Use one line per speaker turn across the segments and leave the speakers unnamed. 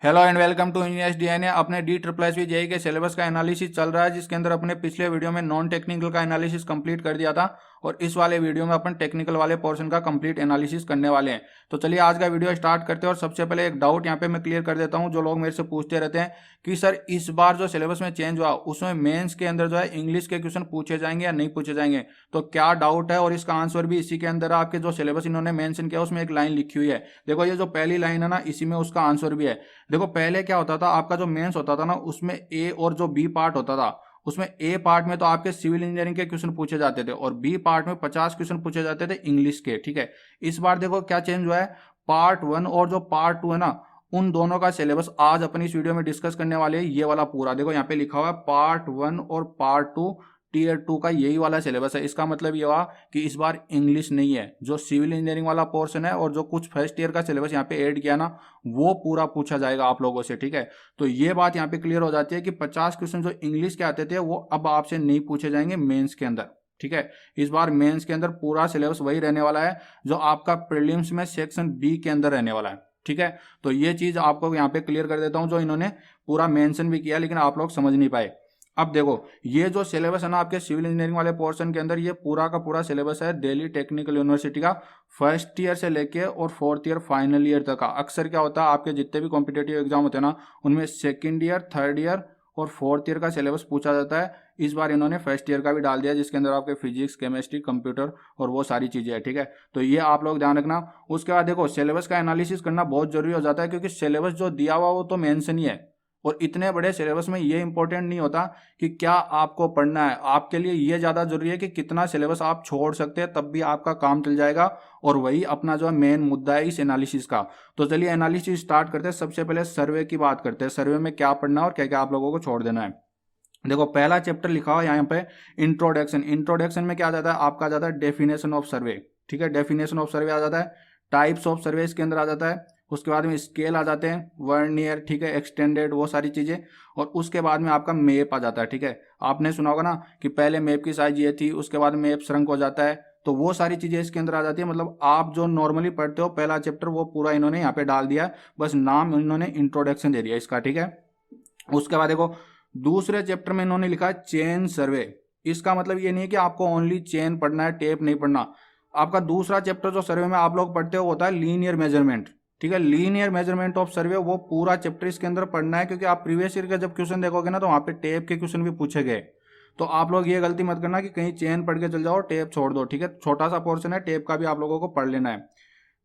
Hello and welcome to engineers DNA. अपने DSSS JEE के syllabus का एनालिसिस चल रहा है, जिसके अंदर अपने पिछले वीडियो में नॉन टेक्निकल का एनालिसिस कंप्लीट कर दिया था और इस वाले वीडियो में अपन टेक्निकल वाले पोर्शन का कंप्लीट एनालिसिस करने वाले हैं। तो चलिए आज का वीडियो स्टार्ट करते हैं। और सबसे पहले एक डाउट यहाँ पे मैं क्लियर कर देता हूँ। जो लोग मेरे से पूछते रहते हैं कि सर इस बार जो सिलेबस में चेंज हुआ उसमें मेंस के अंदर जो है इंग्लिश के क्वेश्चन पूछे जाएंगे या नहीं पूछे जाएंगे, तो क्या डाउट है और इसका आंसर भी इसी के अंदर आपके जो सिलेबस इन्होंने मेंशन किया उसमें एक लाइन लिखी हुई है। देखो ये जो पहली लाइन है ना, इसी में उसका आंसर भी है। देखो पहले क्या होता था, आपका जो मेंस होता था ना उसमें ए और जो बी पार्ट होता था, उसमें ए पार्ट में तो आपके सिविल इंजीनियरिंग के क्वेश्चन पूछे जाते थे और बी पार्ट में 50 क्वेश्चन पूछे जाते थे इंग्लिश के। ठीक है, इस बार देखो क्या चेंज हुआ है। पार्ट 1 और जो पार्ट 2 है ना, उन दोनों का सिलेबस आज अपन इस वीडियो में डिस्कस करने वाले हैं। ये वाला पूरा देखो यहाँ पे लिखा हुआ है पार्ट 1 और पार्ट 2 टीयर 2 का यही वाला सिलेबस है। इसका मतलब ये हुआ कि इस बार इंग्लिश नहीं है। जो सिविल इंजीनियरिंग वाला पोर्शन है और जो कुछ फर्स्ट ईयर का सिलेबस यहाँ पे ऐड किया ना, वो पूरा पूछा जाएगा आप लोगों से। ठीक है, तो ये बात यहाँ पे क्लियर हो जाती है कि 50 क्वेश्चन जो इंग्लिश के आते थे वो अब आपसे नहीं पूछे जाएंगे मेंस के अंदर। ठीक है, इस बार मेंस के अंदर पूरा सिलेबस वही रहने वाला है जो आपका प्रीलिम्स में सेक्शन बी के अंदर रहने वाला है। ठीक है, तो ये चीज आपको यहाँ पे क्लियर कर देता हूँ, जो इन्होंने पूरा मेंशन भी किया लेकिन आप लोग समझ नहीं पाए। अब देखो ये जो सिलेबस है ना आपके सिविल इंजीनियरिंग वाले पोर्शन के अंदर, ये पूरा का पूरा सिलेबस है दिल्ली टेक्निकल यूनिवर्सिटी का फर्स्ट ईयर से लेके और फोर्थ ईयर फाइनल ईयर तक का। अक्सर क्या होता है आपके जितने भी कॉम्पिटेटिव एग्जाम होते हैं ना, उनमें सेकेंड ईयर, थर्ड ईयर और फोर्थ ईयर का सिलेबस पूछा जाता है। इस बार इन्होंने फर्स्ट ईयर का भी डाल दिया, जिसके अंदर आपके फिजिक्स, केमिस्ट्री, कंप्यूटर और वो सारी चीजें है। ठीक है, तो ये आप लोग ध्यान रखना। उसके बाद देखो सिलेबस का एनालिसिस करना बहुत जरूरी हो जाता है, क्योंकि सिलेबस जो दिया हुआ वो तो मेंशन ही है और इतने बड़े सिलेबस में ये इंपॉर्टेंट नहीं होता कि क्या आपको पढ़ना है। आपके लिए ये ज्यादा जरूरी है कि कितना सिलेबस आप छोड़ सकते हैं, तब भी आपका काम चल जाएगा। और वही अपना जो है मेन मुद्दा है इस एनालिसिस का। तो चलिए एनालिसिस स्टार्ट करते हैं। सबसे पहले सर्वे की बात करते हैं। सर्वे में क्या पढ़ना है और क्या क्या आप लोगों को छोड़ देना है। देखो पहला चैप्टर लिखा हुआ है यहाँ पे इंट्रोडक्शन। इंट्रोडक्शन में क्या आ जाता है आपका, आ जाता है डेफिनेशन ऑफ सर्वे। ठीक है, डेफिनेशन ऑफ सर्वे आ जाता है। टाइप्स ऑफ सर्वे इसके अंदर आ जाता है। उसके बाद में स्केल आ जाते हैं, वर्नियर, ठीक है, एक्सटेंडेड, वो सारी चीजें। और उसके बाद में आपका मैप आ जाता है। ठीक है, आपने सुना होगा ना कि पहले मैप की साइज ये थी, उसके बाद मैप श्रंक हो जाता है, तो वो सारी चीजें इसके अंदर आ जाती है। मतलब आप जो नॉर्मली पढ़ते हो पहला चैप्टर, वो पूरा इन्होंने यहाँ पे डाल दिया है। बस नाम इन्होंने इंट्रोडक्शन दे दिया इसका। ठीक है, उसके बाद देखो दूसरे चैप्टर में इन्होंने लिखा है चेन सर्वे। इसका मतलब ये नहीं है कि आपको ओनली चेन पढ़ना है, टेप नहीं पढ़ना। आपका दूसरा चैप्टर जो सर्वे में आप लोग पढ़ते हो होता है लीनियर मेजरमेंट। ठीक है, लीनियर मेजरमेंट ऑफ सर्वे, वो पूरा चैप्टर इसके अंदर पढ़ना है, क्योंकि आप प्रीवियस ईयर का जब क्वेश्चन देखोगे ना तो वहां पे टेप के क्वेश्चन भी पूछे गए। तो आप लोग ये गलती मत करना कि कहीं चेन पढ़ के चल जाओ, टेप छोड़ दो। ठीक है, छोटा सा पोर्शन है, टेप का भी आप लोगों को पढ़ लेना है।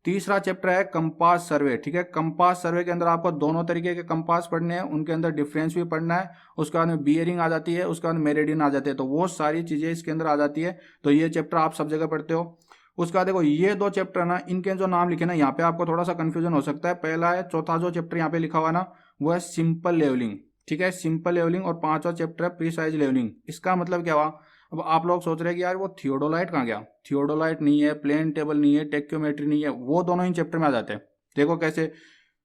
तीसरा चैप्टर है कंपास सर्वे। ठीक है, कंपास सर्वे के अंदर आपको दोनों तरीके के कंपास पढ़ने हैं, उनके अंदर डिफरेंस भी पढ़ना है। उसके बाद में बियरिंग आ जाती है, उसके बाद मेरिडियन आ जाते हैं, तो वो सारी चीजें इसके अंदर आ जाती है। तो ये चैप्टर आप सब जगह पढ़ते हो। उसके बाद देखो ये दो चैप्टर ना, इनके जो नाम लिखे ना यहाँ पे आपको थोड़ा सा कंफ्यूजन हो सकता है। पहला है, चौथा जो चैप्टर यहाँ पे लिखा हुआ ना, वो है सिंपल लेवलिंग। ठीक है, सिंपल लेवलिंग। और पांचवा चैप्टर है प्रीसाइज लेवलिंग। इसका मतलब क्या हुआ, अब आप लोग सोच रहे हैं कि यार वो थियोडोलाइट कहाँ गया। थियोडोलाइट नहीं है, प्लेन टेबल नहीं है, टेक्योमेट्री नहीं है, वो दोनों इन चैप्टर में आ जाते हैं। देखो कैसे,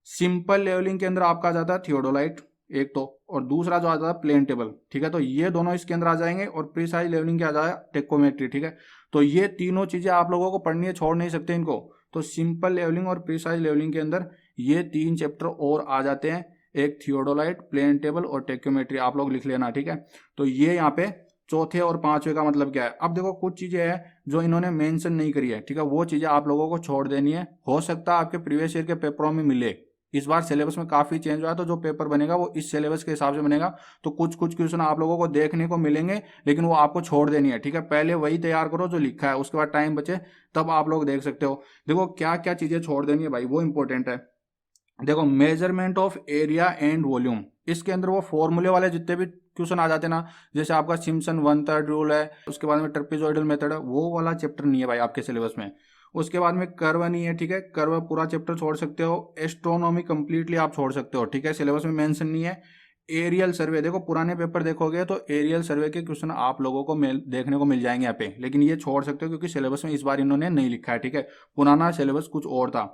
सिंपल लेवलिंग के अंदर आपका आ जाता है थियोडोलाइट एक तो, और दूसरा जो आ जाता है प्लेन टेबल। ठीक है, तो ये दोनों इसके अंदर आ जाएंगे। और प्रीसाइज लेवलिंग क्या आ जाएगा, टेक्योमेट्री। ठीक है, तो ये तीनों चीजें आप लोगों को पढ़नी है, छोड़ नहीं सकते इनको। तो सिंपल लेवलिंग और प्रीसाइज लेवलिंग के अंदर ये तीन चैप्टर और आ जाते हैं, एक थियोडोलाइट, प्लेन टेबल और टेक्योमेट्री। आप लोग लिख लेना। ठीक है, तो ये यहाँ पे चौथे और पांचवे का मतलब क्या है। अब देखो कुछ चीजें हैं जो इन्होंने मेंशन नहीं करी है। ठीक है, वो चीजें आप लोगों को छोड़ देनी है। हो सकता है आपके प्रीवियस ईयर के पेपरों में मिले। इस बार सिलेबस में काफी चेंज हुआ है, तो जो पेपर बनेगा वो इस सिलेबस के हिसाब से बनेगा। तो कुछ कुछ क्वेश्चन आप लोगों को देखने को मिलेंगे, लेकिन वो आपको छोड़ देनी है। ठीक है, पहले वही तैयार करो जो लिखा है, उसके बाद टाइम बचे तब आप लोग देख सकते हो। देखो क्या क्या चीजें छोड़ देनी है भाई, वो इंपॉर्टेंट है। देखो measurement of area and volume, इसके अंदर वो फॉर्मूले वाले जितने भी क्वेश्चन आ जाते हैं ना, जैसे आपका सिम्पसन 1/3 रूल है, उसके बाद में ट्रेपेजॉइडल मेथड है, वो वाला चैप्टर नहीं है भाई आपके सिलेबस में। उसके बाद में कर्व नहीं है। ठीक है, कर्व पूरा चैप्टर छोड़ सकते हो। एस्ट्रोनॉमी कंप्लीटली आप छोड़ सकते हो। ठीक है, सिलेबस में मेंशन नहीं है। एरियल सर्वे, देखो पुराने पेपर देखोगे तो एरियल सर्वे के क्वेश्चन आप लोगों को देखने को मिल जाएंगे यहाँ पे, लेकिन ये छोड़ सकते हो क्योंकि सिलेबस में इस बार इन्होंने नहीं लिखा है। ठीक है, पुराना सिलेबस कुछ और था।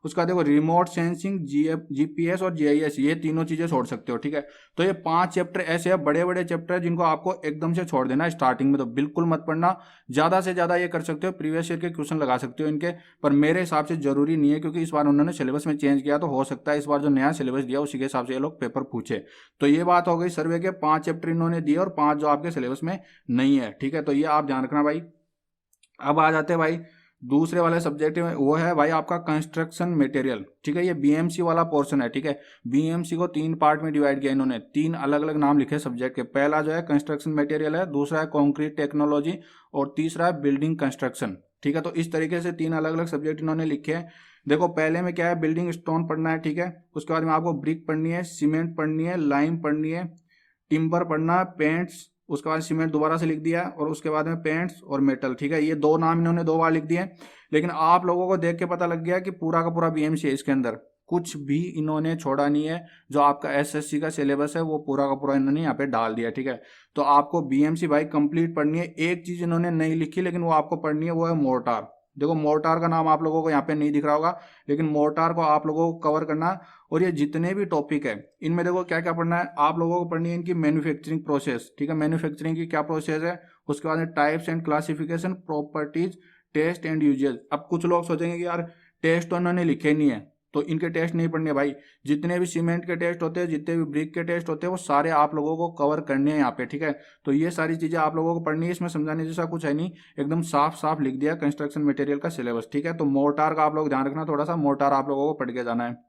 उसका देखो रिमोट सेंसिंग, जीपीएस और जीआईएस, ये तीनों चीजें छोड़ सकते हो, ठीक है। तो ये 5 चैप्टर ऐसे है, बड़े बड़े चैप्टर है जिनको आपको एकदम से छोड़ देना है स्टार्टिंग में, तो बिल्कुल मत पढ़ना। ज्यादा से ज्यादा ये कर सकते हो, प्रीवियस ईयर के क्वेश्चन लगा सकते हो इनके, पर मेरे हिसाब से जरूरी नहीं है, क्योंकि इस बार उन्होंने सिलेबस में चेंज किया, तो हो सकता है इस बार जो नया सिलेबस दिया उसी के हिसाब से ये लोग पेपर पूछे। तो ये बात हो गई सर्वे के, 5 चैप्टर इन्होंने दिए और 5 जो आपके सिलेबस में नहीं है, ठीक है। तो ये आप ध्यान रखना भाई। अब आ जाते हैं भाई दूसरे वाले सब्जेक्ट में, वो है भाई आपका कंस्ट्रक्शन मटेरियल, ठीक है। ये बीएमसी वाला पोर्शन है, ठीक है। बीएमसी को 3 पार्ट में डिवाइड किया इन्होंने, 3 अलग अलग नाम लिखे सब्जेक्ट के। पहला जो है कंस्ट्रक्शन मटेरियल है, दूसरा है कॉन्क्रीट टेक्नोलॉजी और तीसरा है बिल्डिंग कंस्ट्रक्शन, ठीक है। तो इस तरीके से 3 अलग अलग सब्जेक्ट इन्होंने लिखे हैं। देखो पहले में क्या है, बिल्डिंग स्टोन पढ़ना है, ठीक है। उसके बाद में आपको ब्रिक पढ़नी है, सीमेंट पढ़नी है, लाइम पढ़नी है, टिम्बर पढ़ना, पेंट्स, उसके बाद सीमेंट दोबारा से लिख दिया, और उसके बाद में पेंट्स और मेटल, ठीक है। ये 2 नाम इन्होंने 2 बार लिख दिए, लेकिन आप लोगों को देख के पता लग गया कि पूरा का पूरा बीएमसी है, इसके अंदर कुछ भी इन्होंने छोड़ा नहीं है। जो आपका एसएससी का सिलेबस है वो पूरा का पूरा इन्होंने यहाँ पे डाल दिया, ठीक है। तो आपको बीएमसी भाई कंप्लीट पढ़नी है। एक चीज इन्होंने नहीं लिखी लेकिन वो आपको पढ़नी है, वो है मोर्टार। देखो मोर्टार का नाम आप लोगों को यहाँ पे नहीं दिख रहा होगा, लेकिन मोर्टार को आप लोगों को कवर करना है। और ये जितने भी टॉपिक है इनमें देखो क्या क्या पढ़ना है, आप लोगों को पढ़नी है इनकी मैन्युफैक्चरिंग प्रोसेस, ठीक है। मैन्युफैक्चरिंग की क्या प्रोसेस है, उसके बाद में types and classification, properties, test and uses. अब कुछ लोग सोचेंगे कि यार टेस्ट तो इन्होंने लिखे नहीं है, तो इनके टेस्ट नहीं पढ़ने भाई। जितने भी सीमेंट के टेस्ट होते हैं, जितने भी ब्रिक के टेस्ट होते हैं, वो सारे आप लोगों को कवर करने हैं यहाँ पे, ठीक है। तो ये सारी चीजें आप लोगों को पढ़नी है, इसमें समझाने जैसा कुछ है नहीं, एकदम साफ साफ लिख दिया कंस्ट्रक्शन मटेरियल का सिलेबस, ठीक है। तो मोर्टार का आप लोग ध्यान रखना, थोड़ा सा मोर्टार आप लोगों को पढ़ के जाना है।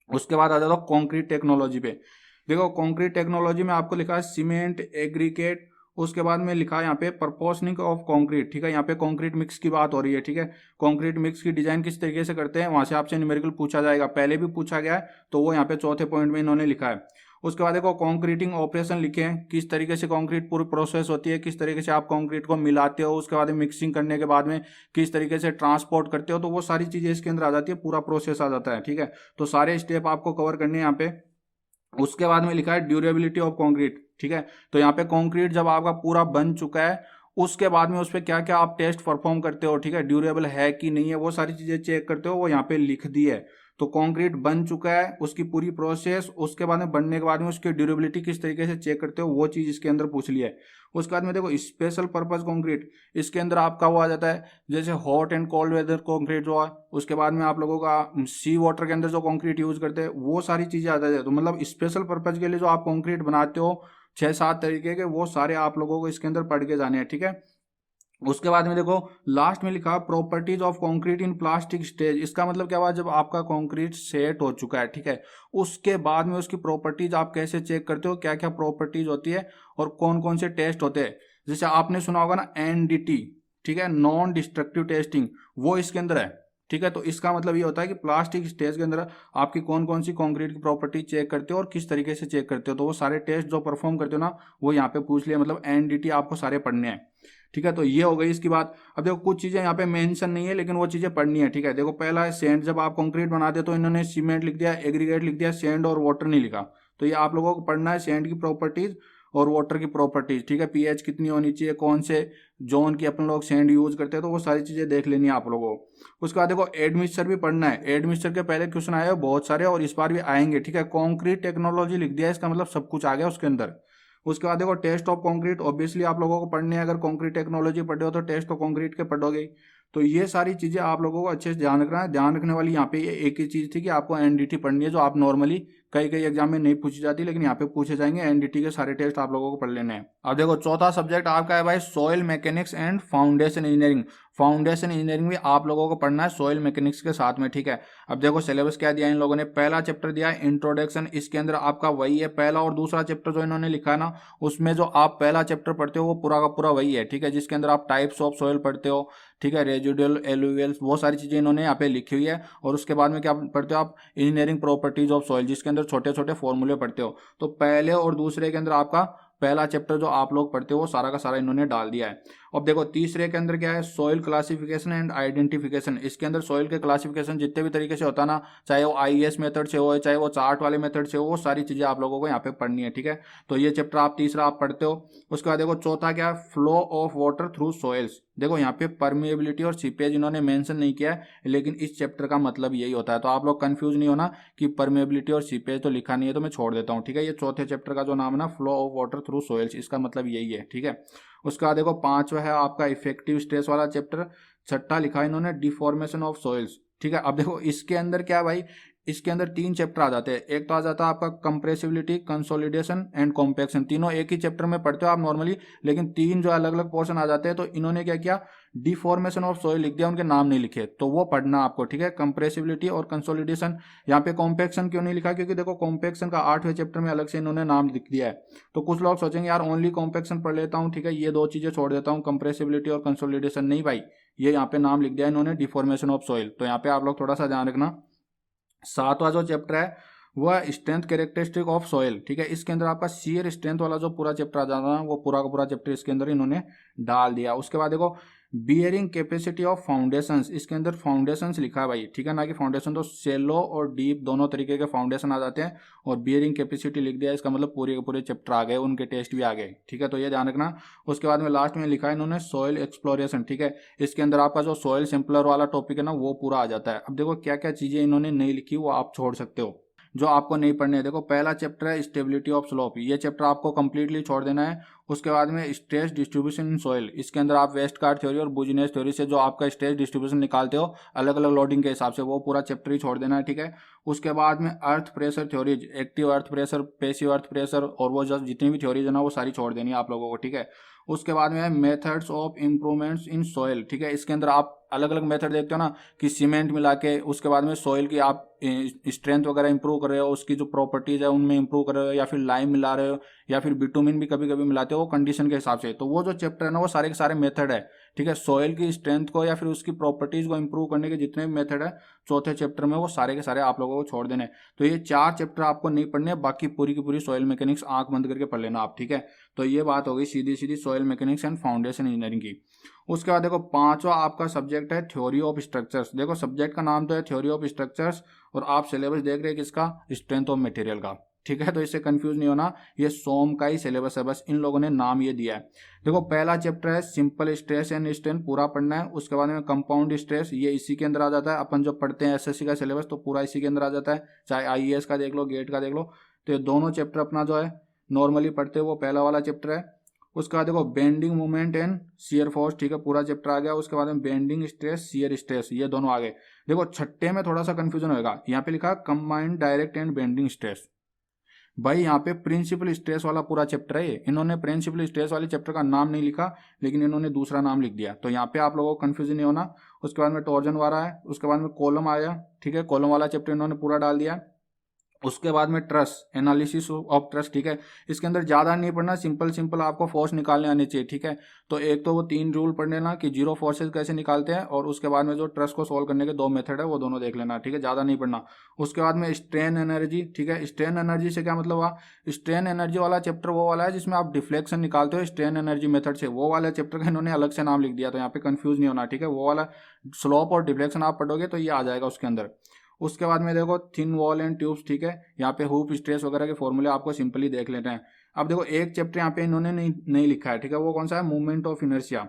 उसके बाद आ जाता हूँ कॉन्क्रीट टेक्नोलॉजी पे। देखो कॉन्क्रीट टेक्नोलॉजी में आपको लिखा है सीमेंट, एग्रीगेट, उसके बाद में लिखा है यहाँ पे परपोर्शनिंग ऑफ कंक्रीट, ठीक है। यहाँ पे कंक्रीट मिक्स की बात हो रही है, ठीक है। कंक्रीट मिक्स की डिजाइन किस तरीके से करते हैं, वहां से आपसे न्यूमेरिकल पूछा जाएगा, पहले भी पूछा गया है, तो वो यहाँ पे चौथे पॉइंट में इन्होंने लिखा है। उसके बाद देखो कॉन्क्रीटिंग ऑपरेशन लिखे हैं, किस तरीके से कॉन्क्रीट पूरी प्रोसेस होती है, किस तरीके से आप कॉन्क्रीट को मिलाते हो, उसके बाद मिक्सिंग करने के बाद में किस तरीके से ट्रांसपोर्ट करते हो, तो वो सारी चीजें इसके अंदर आ जाती है, पूरा प्रोसेस आ जाता है, ठीक है। तो सारे स्टेप आपको कवर करने हैं यहाँ पे। उसके बाद में लिखा है ड्यूरेबिलिटी ऑफ कंक्रीट, ठीक है। तो यहाँ पे कंक्रीट जब आपका पूरा बन चुका है, उसके बाद में उस पर क्या क्या आप टेस्ट परफॉर्म करते हो, ठीक है, ड्यूरेबल है कि नहीं है, वो सारी चीजें चेक करते हो, वो यहाँ पे लिख दी है। तो कंक्रीट बन चुका है, उसकी पूरी प्रोसेस, उसके बाद में बनने के बाद में उसकी ड्यूरेबिलिटी किस तरीके से चेक करते हो, वो चीज इसके अंदर पूछ लिया है। उसके बाद में देखो स्पेशल पर्पज कंक्रीट, इसके अंदर आपका वो आ जाता है, जैसे hot and cold weather concrete जो है, उसके बाद में आप लोगों का सी वाटर के अंदर जो कंक्रीट यूज करते हैं, वो सारी चीजें आ जाती है। तो मतलब स्पेशल पर्पज के लिए जो आप कंक्रीट बनाते हो 6-7 तरीके के, वो सारे आप लोगों को इसके अंदर पढ़ के जाने हैं, ठीक है। उसके बाद में देखो लास्ट में लिखा properties of concrete in plastic stage. इसका मतलब क्या हुआ, जब आपका कंक्रीट सेट हो चुका है, ठीक है, उसके बाद में उसकी प्रॉपर्टीज आप कैसे चेक करते हो, क्या क्या प्रॉपर्टीज होती है और कौन कौन से टेस्ट होते हैं। जैसे आपने सुना होगा ना एनडीटी, ठीक है, नॉन डिस्ट्रक्टिव टेस्टिंग, वो इसके अंदर है, ठीक है। तो इसका मतलब ये होता है कि प्लास्टिक स्टेज के अंदर आपकी कौन कौन सी कंक्रीट की प्रॉपर्टी चेक करते हो और किस तरीके से चेक करते हो, तो वो सारे टेस्ट जो परफॉर्म करते हो ना, वो यहाँ पे पूछ लिया, मतलब एनडीटी आपको सारे पढ़ने हैं, ठीक है। तो ये हो गई इसकी बात। अब देखो कुछ चीजें यहाँ पे मेंशन नहीं है, लेकिन वो चीजें पढ़नी है, ठीक है। देखो पहला है सेंड, जब आप कंक्रीट बनाते हो तो इन्होंने सीमेंट लिख दिया, एग्रीगेट लिख दिया, सेंड और वाटर नहीं लिखा, तो ये आप लोगों को पढ़ना है सेंड की प्रॉपर्टीज और वाटर की प्रॉपर्टीज, ठीक है। पीएच कितनी होनी चाहिए, कौन से जोन की अपन लोग सेंड यूज करते हैं, तो वो सारी चीजें देख लेनी है आप लोगों को। उसके बाद देखो एडमिक्सचर भी पढ़ना है। एडमिक्सचर के पहले क्वेश्चन आए बहुत सारे और इस बार भी आएंगे, ठीक है। कॉन्क्रीट टेक्नोलॉजी लिख दिया, इसका मतलब सब कुछ आ गया उसके अंदर। उसके बाद देखो टेस्ट ऑफ कंक्रीट, ऑब्वियसली आप लोगों को पढ़ने हैं, अगर कंक्रीट टेक्नोलॉजी पढ़े हो तो टेस्ट ऑफ कंक्रीट के पढ़ोगे। तो ये सारी चीजें आप लोगों को अच्छे से ध्यान रखना है। ध्यान रखने वाली यहाँ पे ये एक ही चीज थी कि आपको एनडीटी पढ़नी है, जो आप नॉर्मली कई कई एग्जाम में नहीं पूछी जाती, लेकिन यहाँ पे पूछे जाएंगे। एनडीटी के सारे टेस्ट आप लोगों को पढ़ लेने हैं। अब देखो चौथा सब्जेक्ट आपका है भाई soil mechanics and foundation engineering. Foundation engineering भी आप लोगों को पढ़ना है सॉइल मैकेनिक्स के साथ में, ठीक है। अब देखो सिलेबस क्या दिया इन लोगों ने, पहला चैप्टर दिया है इंट्रोडक्शन, इसके अंदर आपका वही है पहला और दूसरा चैप्टर जो इन्होंने लिखा है ना, उसमें जो आप पहला चैप्टर पढ़ते हो वो पूरा का पूरा वही है, ठीक है, जिसके अंदर आप टाइप्स ऑफ सॉइल पढ़ते हो, ठीक है, रेजिडुअल, एलुवियल्स, वो सारी चीजें इन्होंने यहाँ पे लिखी हुई है। और उसके बाद में क्या पढ़ते हो आप, इंजीनियरिंग प्रॉपर्टीज ऑफ सॉइल, जिसके अंदर छोटे छोटे फॉर्मूले पढ़ते हो। तो पहले और दूसरे के अंदर आपका पहला चैप्टर जो आप लोग पढ़ते हो वो सारा का सारा इन्होंने डाल दिया है। अब देखो तीसरे के अंदर क्या है, सॉइल क्लासिफिकेशन एंड आइडेंटिफिकेशन। इसके अंदर सॉइल के क्लासिफिकेशन जितने भी तरीके से होता है ना, चाहे वो आईएस मेथड से हो, चाहे वो चार्ट वाले मेथड से हो, वो सारी चीजें आप लोगों को यहाँ पे पढ़नी है, ठीक है। तो ये चैप्टर आप तीसरा आप पढ़ते हो। उसके बाद देखो चौथा क्या है, flow of water through soils. देखो यहाँ पे परमेबिलिटी और सीपेज इन्होंने मेंशन नहीं किया है, लेकिन इस चैप्टर का मतलब यही होता है। तो आप लोग कंफ्यूज नहीं होना कि परमेबिलिटी और सीपेज तो लिखा नहीं है, तो मैं छोड़ देता हूँ, ठीक है। ये चौथे चैप्टर का जो नाम है ना, flow of water through soils, इसका मतलब यही है, ठीक है। उसके बाद देखो पांचवा है आपका इफेक्टिव स्ट्रेस वाला चैप्टर। छठा लिखा है इन्होंने डिफॉर्मेशन ऑफ सॉइल्स, ठीक है। अब देखो इसके अंदर क्या भाई, इसके अंदर तीन चैप्टर आ जाते हैं। एक तो आ जाता है आपका कंप्रेसिबिलिटी, कंसोलिडेशन एंड कॉम्पैक्शन। तीनों एक ही चैप्टर में पढ़ते हो आप नॉर्मली, लेकिन तीन जो अलग अलग पोर्शन आ जाते हैं। तो इन्होंने क्या किया, डिफॉर्मेशन ऑफ सॉइल लिख दिया, उनके नाम नहीं लिखे, तो वो पढ़ना आपको, ठीक है। कंप्रेसिबिलिटी और कंसोलिडेशन। यहाँ पे कॉम्पैक्शन क्यों नहीं लिखा, क्योंकि देखो कॉम्पैक्शन का 8वें चैप्टर में अलग से इन्होंने नाम लिख दिया है। तो कुछ लोग सोचेंगे यार ओनली कॉम्पैक्शन पढ़ लेता हूँ, ठीक है, ये दो चीजें छोड़ देता हूँ, कंप्रेसिबिलिटी और कंसोलिडेशन। नहीं भाई, ये यहाँ पे नाम लिख दिया इन्होंने डिफॉर्मेशन ऑफ सॉइल, तो यहाँ पे आप लोग थोड़ा सा ध्यान रखना। सातवां जो चैप्टर है वो है स्ट्रेंथ कैरेक्टरिस्टिक ऑफ सॉइल, ठीक है। इसके अंदर आपका शियर स्ट्रेंथ वाला जो पूरा चैप्टर आ जाता है, वो पूरा का पूरा चैप्टर इसके अंदर इन्होंने डाल दिया। उसके बाद देखो बियरिंग कैपेसिटी ऑफ फाउंडेशंस, इसके अंदर फाउंडेशंस लिखा है भाई, ठीक है, ना कि फाउंडेशन। तो सेलो और डीप दोनों तरीके के फाउंडेशन आ जाते हैं, और बियरिंग कैपेसिटी लिख दिया, इसका मतलब पूरे के पूरे चैप्टर आ गए, उनके टेस्ट भी आ गए, ठीक है। तो ये ध्यान रखना। उसके बाद में लास्ट में लिखा है इन्होंने सॉइल एक्सप्लोरेशन, ठीक है। इसके अंदर आपका जो सॉइल सैंपलर वाला टॉपिक है ना, वो पूरा आ जाता है। अब देखो क्या क्या चीजें इन्होंने नहीं लिखी, वो आप छोड़ सकते हो, जो आपको नहीं पढ़ने है। देखो पहला चैप्टर है स्टेबिलिटी ऑफ स्लोप, ये चैप्टर आपको कंप्लीटली छोड़ देना है। उसके बाद में स्ट्रेस डिस्ट्रीब्यूशन इन सॉइल, इसके अंदर आप वेस्टगार्ड थ्योरी और बुजिनेस थ्योरी से जो आपका स्ट्रेस डिस्ट्रीब्यूशन निकालते हो अलग अलग लोडिंग के हिसाब से, वो पूरा चैप्टर ही छोड़ देना है, ठीक है। उसके बाद में earth pressure theories, active earth pressure, passive earth pressure, और वो जो जितनी भी थ्योरीज है ना, वो सारी छोड़ देनी है आप लोगों को, ठीक है। उसके बाद में methods of improvements in soil, ठीक है। इसके अंदर आप अलग अलग मेथड देखते हो ना, कि सीमेंट मिला के उसके बाद में सॉइल की आप स्ट्रेंथ वगैरह इंप्रूव कर रहे हो, उसकी जो प्रॉपर्टीज है उनमें इंप्रूव कर रहे हो, या फिर लाइम मिला रहे हो, या फिर बिटुमिन भी कभी कभी मिलाते हो कंडीशन के हिसाब से। तो वो जो चैप्टर है ना, वो सारे के सारे मेथड है, ठीक है। सॉइल की स्ट्रेंथ को या फिर उसकी प्रॉपर्टीज को इंप्रूव करने के जितने भी मेथड है चौथे चैप्टर में, वो सारे के सारे आप लोगों को छोड़ देने। तो ये 4 चैप्टर आपको नहीं पढ़ने, बाकी पूरी की पूरी सॉइल मैकेनिक्स आंख बंद करके पढ़ लेना आप, ठीक है। तो ये बात हो गई सीधी सीधी soil mechanics and foundation engineering की। उसके बाद देखो पांचवा आपका सब्जेक्ट है थ्योरी ऑफ स्ट्रक्चर्स। देखो सब्जेक्ट का नाम तो है थ्योरी ऑफ स्ट्रक्चर्स, और आप सिलेबस देख रहे हैं किसका, स्ट्रेंथ ऑफ मटेरियल का, ठीक है। तो इससे कंफ्यूज नहीं होना, ये सोम का ही सिलेबस है, बस इन लोगों ने नाम ये दिया है। देखो पहला चैप्टर है सिंपल स्ट्रेस एंड स्ट्रेन, पूरा पढ़ना है। उसके बाद में कंपाउंड स्ट्रेस, ये इसी के अंदर आ जाता है। अपन जो पढ़ते हैं एसएससी का सिलेबस, तो पूरा इसी के अंदर आ जाता है, चाहे आईएएस का देख लो, गेट का देख लो। तो ये दोनों चैप्टर अपना जो है नॉर्मली पढ़ते हैं, वो पहला वाला चैप्टर है। उसके बाद देखो bending movement and shear force, ठीक है, पूरा चैप्टर आ गया। उसके बाद में बेंडिंग स्ट्रेस, शियर स्ट्रेस, ये दोनों आ गए। देखो छठे में थोड़ा सा कंफ्यूजन होगा, यहाँ पे लिखा combined direct and bending stress. भाई यहाँ पे प्रिंसिपल स्ट्रेस वाला पूरा चैप्टर है, इन्होंने प्रिंसिपल स्ट्रेस वाले चैप्टर का नाम नहीं लिखा, लेकिन इन्होंने दूसरा नाम लिख दिया। तो यहाँ पे आप लोगों को कंफ्यूजन नहीं होना। उसके बाद में टॉर्जन वाला है, उसके बाद में कॉलम आया, ठीक है, कॉलम वाला चैप्टर इन्होंने पूरा डाल दिया। उसके बाद में ट्रस, एनालिसिस ऑफ ट्रस, ठीक है। इसके अंदर ज्यादा नहीं पढ़ना, सिंपल सिंपल आपको फोर्स निकालने आने चाहिए, ठीक है। तो एक तो वो 3 रूल पढ़ लेना कि जीरो फोर्सेस कैसे निकालते हैं, और उसके बाद में जो ट्रस को सोल्व करने के 2 मेथड है, वो दोनों देख लेना, ठीक है, ज्यादा नहीं पढ़ना। उसके बाद में स्ट्रेन एनर्जी, ठीक है। स्ट्रेन एनर्जी से क्या मतलब हुआ, स्ट्रेन एनर्जी वाला चैप्टर वो वाला है जिसमें आप डिफ्लेक्शन निकालते हो स्ट्रेन एनर्जी मेथड से, वो वाला चैप्टर का इन्होंने अलग से नाम लिख दिया। तो यहाँ पे कंफ्यूज नहीं होना, ठीक है। वो वाला स्लोप और डिफ्लेक्शन आप पढ़ोगे तो ये आ जाएगा उसके अंदर। उसके बाद में देखो थिन वॉल एंड ट्यूब्स, ठीक है। यहाँ पे हुप स्ट्रेस वगैरह के फॉर्मूले आपको सिंपली देख लेते हैं। अब देखो एक चैप्टर यहाँ पे इन्होंने नहीं लिखा है, ठीक है, वो कौन सा है, movement of inertia.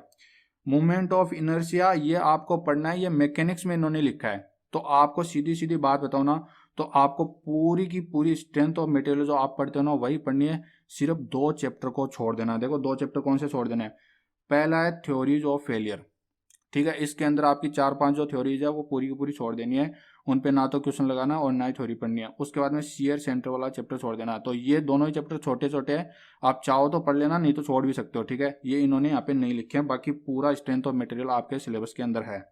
Movement of inertia ये आपको पढ़ना है, ये मैकेनिक्स में इन्होंने लिखा है। तो आपको सीधी सीधी बात बताओ ना, तो आपको पूरी की पूरी स्ट्रेंथ ऑफ मटेरियल जो आप पढ़ते हो ना, वही पढ़नी है, सिर्फ 2 चैप्टर को छोड़ देना। देखो 2 चैप्टर कौन से छोड़ देने हैं, पहला है थ्योरीज ऑफ फेलियर, ठीक है। इसके अंदर आपकी 4-5 जो थ्योरीज है वो पूरी की पूरी छोड़ देनी है, उन पे ना तो क्वेश्चन लगाना और ना ही थ्योरी पढ़नी है। उसके बाद में शियर सेंटर वाला चैप्टर छोड़ देना। तो ये दोनों ही चैप्टर छोटे छोटे हैं, आप चाहो तो पढ़ लेना, नहीं तो छोड़ भी सकते हो, ठीक है। ये इन्होंने यहाँ पे नहीं लिखे हैं, बाकी पूरा स्ट्रेंथ ऑफ मटेरियल आपके सिलेबस के अंदर है।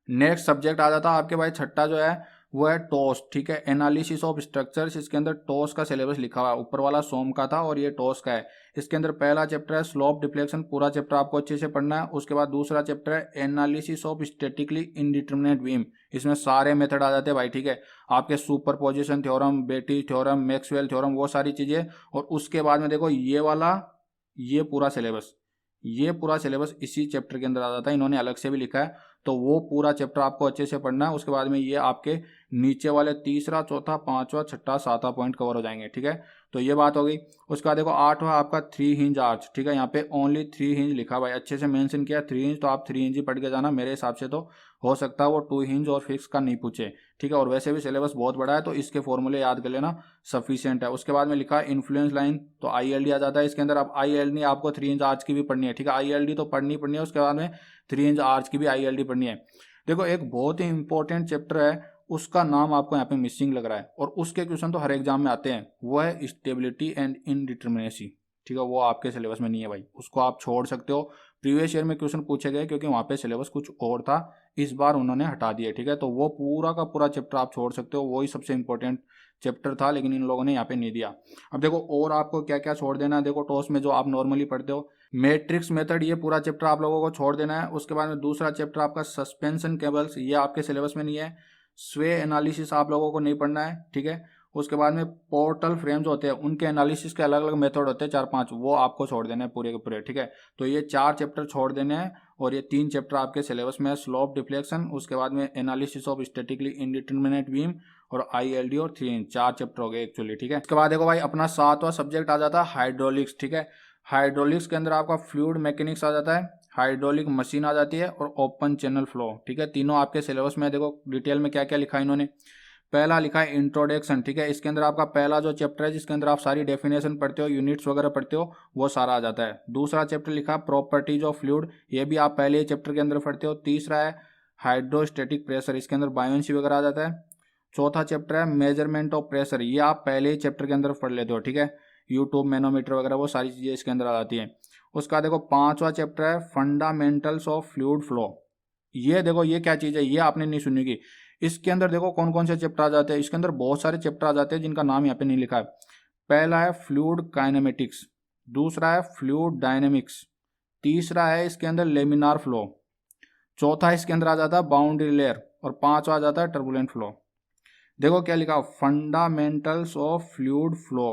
नेक्स्ट सब्जेक्ट आ जाता है आपके भाई छठा जो है वो है टॉस, ठीक है, एनालिसिस ऑफ स्ट्रक्चर्स। इसके अंदर टॉस का सिलेबस लिखा हुआ है, ऊपर वाला सोम का था और ये टॉस का है। इसके अंदर पहला चैप्टर है स्लोप डिफ्लेक्शन, पूरा चैप्टर आपको अच्छे से पढ़ना है। उसके बाद दूसरा चैप्टर है analysis of statically indeterminate beam, इसमें सारे मेथड आ जाते हैं भाई, ठीक है, आपके सुपरपोजिशन थ्योरम, बेटी थ्योरम, मैक्सवेल थ्योरम, वो सारी चीजें। और उसके बाद में देखो ये वाला, ये पूरा सिलेबस, ये पूरा सिलेबस इसी चैप्टर के अंदर आ जाता है, इन्होंने अलग से भी लिखा है, तो वो पूरा चैप्टर आपको अच्छे से पढ़ना है। उसके बाद में ये आपके नीचे वाले तीसरा, चौथा, पांचवा, छठा, सातवां पॉइंट कवर हो जाएंगे, ठीक है। तो ये बात हो गई। उसके बाद देखो आठवां आपका 3 हिंज आर्च, ठीक है, यहाँ पे ओनली 3 हिंज लिखा भाई, अच्छे से मेंशन किया 3 हिंज, तो आप 3 हिंज ही पढ़ के जाना। मेरे हिसाब से तो हो सकता है वो 2 हिंज और फिक्स का नहीं पूछे, ठीक है। और वैसे भी सिलेबस बहुत बड़ा है, तो इसके फॉर्मूले याद कर लेना, सफिशियंट है। उसके बाद में लिखा है इन्फ्लुएंस लाइन, तो ILD आ जाता है इसके अंदर। अब ILD आपको 3 इंच आर्च की भी पढ़नी है, ठीक है, ILD तो पढ़नी है। उसके बाद में 3 इंच आर्च की भी ILD पढ़नी है। देखो एक बहुत ही इंपॉर्टेंट चैप्टर है, उसका नाम आपको यहाँ पे मिसिंग लग रहा है, और उसके क्वेश्चन तो हर एग्जाम में आते हैं, वो है स्टेबिलिटी एंड इनडिटर्मिनेसी, ठीक है। वो आपके सिलेबस में नहीं है भाई, उसको आप छोड़ सकते हो। प्रीवियस ईयर में क्वेश्चन पूछे गए क्योंकि वहाँ पे सिलेबस कुछ और था, इस बार उन्होंने हटा दिया, ठीक है। तो वो पूरा का पूरा चैप्टर आप छोड़ सकते हो, वही सबसे इंपॉर्टेंट चैप्टर था, लेकिन इन लोगों ने यहाँ पे नहीं दिया। अब देखो और आपको क्या क्या छोड़ देना है। देखो टॉस में जो आप नॉर्मली पढ़ते हो, मैट्रिक्स मेथड, ये पूरा चैप्टर आप लोगों को छोड़ देना है। उसके बाद में दूसरा चैप्टर आपका सस्पेंशन केबल्स, ये आपके सिलेबस में नहीं है। स्वे एनालिसिस आप लोगों को नहीं पढ़ना है, ठीक है। उसके बाद में पोर्टल फ्रेम्स होते हैं, उनके एनालिसिस के अलग अलग मेथड होते हैं 4-5, वो आपको छोड़ देने हैं पूरे के पूरे, ठीक है। तो ये 4 चैप्टर छोड़ देने हैं, और ये 3 चैप्टर आपके सिलेबस में है, स्लोप डिफ्लेक्शन, उसके बाद में analysis of statically indeterminate beam, और ILD, और 3 इंच, 4 चैप्टर हो गए एक्चुअली, ठीक है। उसके बाद देखो भाई अपना 7वां सब्जेक्ट आ जाता है हाइड्रोलिक्स, ठीक है। हाइड्रोलिक्स के अंदर आपका फ्लूइड मैकेनिक्स आ जाता है, हाइड्रोलिक मशीन आ जाती है, और ओपन चैनल फ्लो, ठीक है। तीनों आपके सिलेबस में। देखो डिटेल में क्या क्या लिखा है इन्होंने। पहला लिखा है इंट्रोडक्शन, ठीक है, इसके अंदर आपका पहला जो चैप्टर है जिसके अंदर आप सारी डेफिनेशन पढ़ते हो, यूनिट्स वगैरह पढ़ते हो, वो सारा आ जाता है। दूसरा चैप्टर लिखा है प्रॉपर्टीज ऑफ फ्लूइड, ये भी आप पहले ही चैप्टर के अंदर पढ़ते हो। तीसरा है हाइड्रोस्टेटिक प्रेशर, इसके अंदर बायोन्सी वगैरह आ जाता है। चौथा चैप्टर है मेजरमेंट ऑफ प्रेशर, ये आप पहले ही चैप्टर के अंदर पढ़ लेते हो, ठीक है। यूट्यूब मैनोमीटर वगैरह वो सारी चीज़ें इसके अंदर आ जाती हैं। उसका देखो 5वां चैप्टर है फंडामेंटल्स ऑफ फ्लूइड फ्लो, ये देखो ये क्या चीज़ है, ये आपने नहीं सुनी की। इसके अंदर देखो कौन कौन से चैप्टर आ जाते हैं, इसके अंदर बहुत सारे चैप्टर आ जाते हैं जिनका नाम यहाँ पे नहीं लिखा है। पहला है फ्लूइड काइनेमेटिक्स, दूसरा है फ्लूइड डायनेमिक्स, तीसरा है इसके अंदर लेमिनार फ्लो, चौथा इसके अंदर आ जाता है बाउंड्री लेयर, और 5वां आ जाता है टर्बुलेंट फ्लो। देखो क्या लिखा, fundamentals of fluid flow.